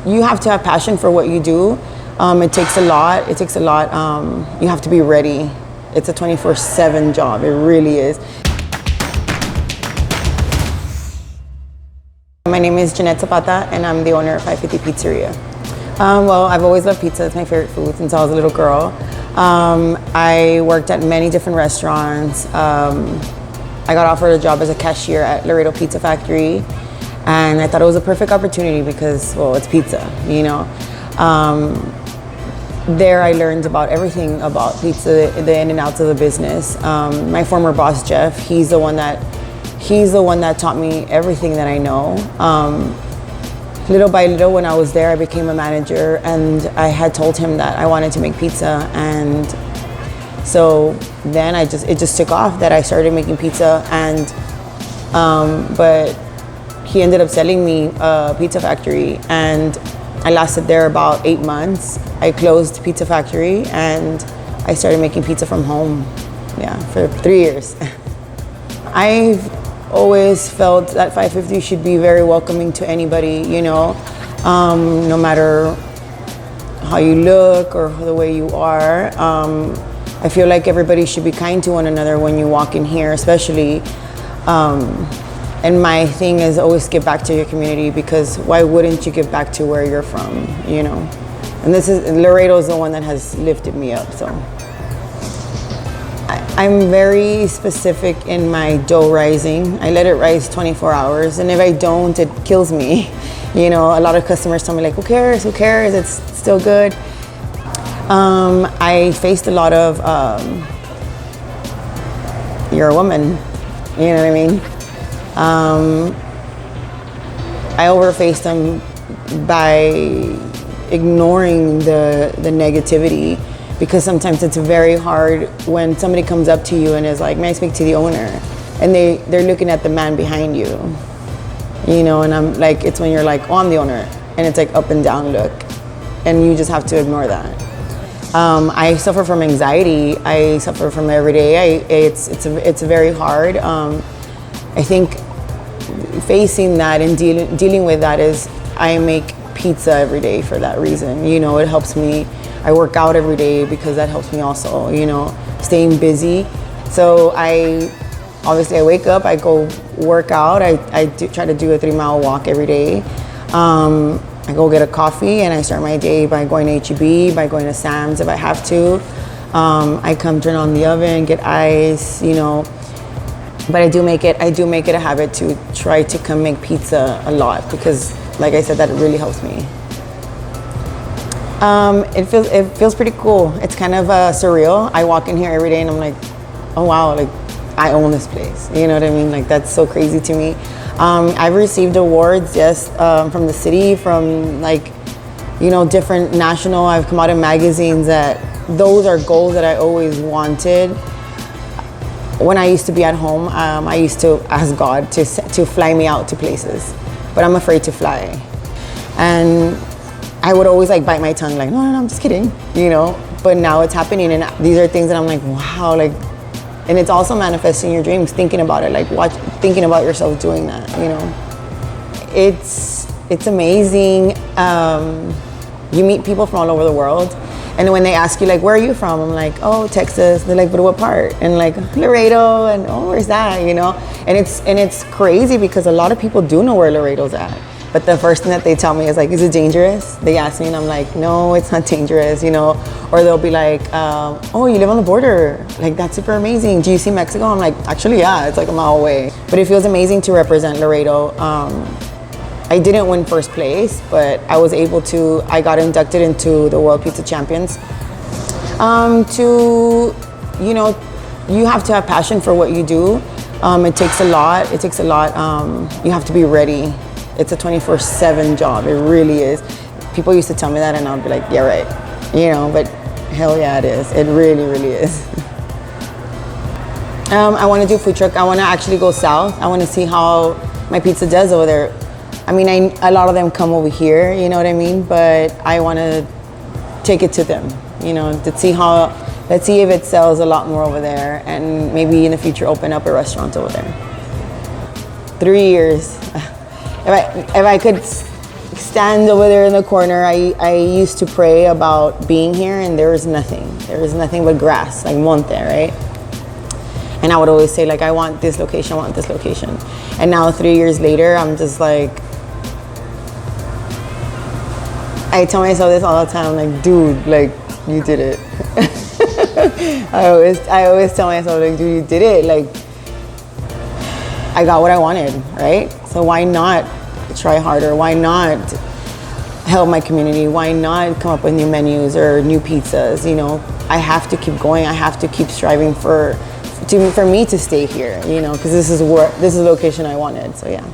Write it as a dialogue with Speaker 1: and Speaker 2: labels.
Speaker 1: you have to have passion for what you do. It takes a lot. You have to be ready. It's a 24/7 job. It really is. My name is Jeanette Zapata, and I'm the owner of 550 Pizzeria. Well, I've always loved pizza. It's my favorite food since I was a little girl. I worked at many different restaurants. I got offered a job as a cashier at Laredo Pizza Factory, and I thought it was a perfect opportunity because, well, it's pizza, you know. There I learned about everything about pizza, the in and outs of the business. My former boss, Jeff, he's the one that taught me everything that I know. Little by little, when I was there, I became a manager, and I had told him that I wanted to make pizza, and so then it just took off that I started making pizza, and but he ended up selling me a pizza factory, and I lasted there about 8 months. I closed Pizza Factory, and I started making pizza from home, for 3 years. I've always felt that 550 should be very welcoming to anybody, you know, no matter how you look or the way you are. I feel like everybody should be kind to one another when you walk in here, especially. And my thing is always give back to your community, because why wouldn't you give back to where you're from, you know? And Laredo is the one that has lifted me up, so. I'm very specific in my dough rising. I let it rise 24 hours, and if I don't, it kills me. You know, a lot of customers tell me like, who cares, it's still good. I faced a lot of, you're a woman, you know what I mean? I overfaced them by ignoring the negativity, because sometimes it's very hard when somebody comes up to you and is like, may I speak to the owner? And they're looking at the man behind you, you know, and I'm like, it's when you're like, oh, I'm the owner, and it's like up and down look, and you just have to ignore that. I suffer from anxiety. I suffer from every day. It's very hard. I think facing that and dealing with that is, I make pizza every day for that reason. You know, it helps me. I work out every day because that helps me also, you know, staying busy. So I wake up, I go work out. I try to do a 3-mile walk every day. I go get a coffee, and I start my day by going to H-E-B, by going to Sam's if I have to. I come turn on the oven, get ice, you know. But I do make it a habit to try to come make pizza a lot, because, like I said, that really helps me. It feels pretty cool. It's kind of surreal. I walk in here every day and I'm like, oh wow, like I own this place. You know what I mean? Like that's so crazy to me. I've received awards, yes, from the city, from like, you know, different national. I've come out in magazines. Those are goals that I always wanted. When I used to be at home, I used to ask God to fly me out to places, but I'm afraid to fly. And I would always like bite my tongue like, no, I'm just kidding, you know? But now it's happening, and these are things that I'm like, wow, like, and it's also manifesting your dreams, thinking about it, like thinking about yourself doing that, you know? It's amazing. You meet people from all over the world. And when they ask you, like, where are you from? I'm like, oh, Texas. They're like, but what part? And like, Laredo, and oh, where's that, you know? And it's crazy because a lot of people do know where Laredo's at. But the first thing that they tell me is like, is it dangerous? They ask me, and I'm like, no, it's not dangerous, you know? Or they'll be like, oh, you live on the border. Like, that's super amazing. Do you see Mexico? I'm like, actually, yeah, it's like a mile away. But it feels amazing to represent Laredo. I didn't win first place, but I got inducted into the World Pizza Champions. You know, you have to have passion for what you do. It takes a lot. You have to be ready. It's a 24/7 job. It really is. People used to tell me that, and I'd be like, yeah, right. You know, but hell yeah, it is. It really, really is. I want to do a food truck. I want to actually go south. I want to see how my pizza does over there. I mean, a lot of them come over here, you know what I mean? But I want to take it to them, you know, let's see if it sells a lot more over there, and maybe in the future open up a restaurant over there. 3 years. If I could stand over there in the corner. I used to pray about being here, and there was nothing. There was nothing but grass, like monte, right? And I would always say, like, I want this location, I want this location. And now 3 years later, I'm just like, I tell myself this all the time, like, dude, like, you did it. I always tell myself, like, dude, you did it. Like, I got what I wanted, right? So why not try harder? Why not help my community? Why not come up with new menus or new pizzas? You know, I have to keep going. I have to keep striving for me to stay here, you know, because this is the location I wanted. So yeah.